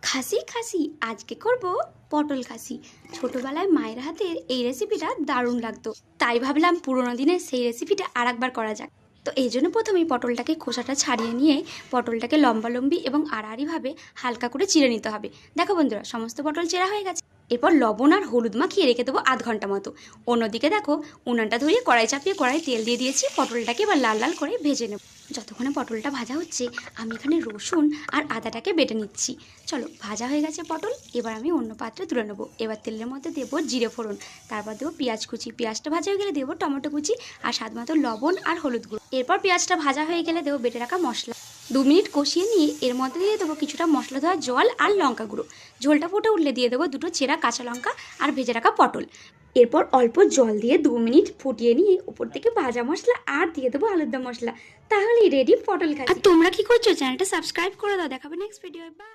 খাসি খাসি আজকে করব পটল খাসি। ছোটবেলায় মায়ের হাতের এই রেসিপিটা দারুণ লাগতো, তাই ভাবলাম পুরোনো দিনের সেই রেসিপিটা আর একবার করা যাক। তো এই জন্য প্রথমেই পটলটাকে খোসাটা ছাড়িয়ে নিয়ে পটলটাকে লম্বালম্বি এবং আড়াআড়িভাবে হালকা করে চিড়ে নিতে হবে। দেখো বন্ধুরা, সমস্ত পটল চেরা হয়ে গেছে। এরপর লবণ আর হলুদ মাখিয়ে রেখে দেবো আধ ঘন্টা মতো। অন্যদিকে দেখো, উনানটা ধরিয়ে কড়াই চাপিয়ে কড়াই তেল দিয়ে দিয়েছি। পটলটাকে এবার লাল লাল করে ভেজে নেব। যতক্ষণে পটলটা ভাজা হচ্ছে আমি এখানে রসুন আর আদাটাকে বেটে নিচ্ছি। চলো, ভাজা হয়ে গেছে পটল, এবার আমি অন্য পাত্রে তুলে নেবো। এবার তেলের মধ্যে দেবো জিরে ফোড়ন, তারপর দেবো পেঁয়াজ কুচি। পেঁয়াজটা ভাজা হয়ে গেলে দেবো টমেটো কুচি আর স্বাদ মতো লবণ আর হলুদ গুঁড়ো। এরপর পেঁয়াজটা ভাজা হয়ে গেলে দেবো বেটে রাখা মশলা। 2 মিনিট কষিয়ে নিয়ে এর মধ্যে দিয়ে দেবো কিছুটা মশলা ধোয়া জল আর লঙ্কা গুঁড়ো। ঝোলটা ফুটে উঠলে দিয়ে দেবো দুটো চেরা কাঁচা লঙ্কা আর ভেজে রাখা পটল। এরপর অল্প জল দিয়ে 2 মিনিট ফুটিয়ে নিয়ে উপর থেকে ভাজা মশলা আর দিয়ে দেবো আলুর দম মশলা। তাহলেই রেডি পটল খাসি। আর তোমরা কি করছো? চ্যানেলটা সাবস্ক্রাইব করে দাও। দেখাবে নেক্সট ভিডিও। বাই।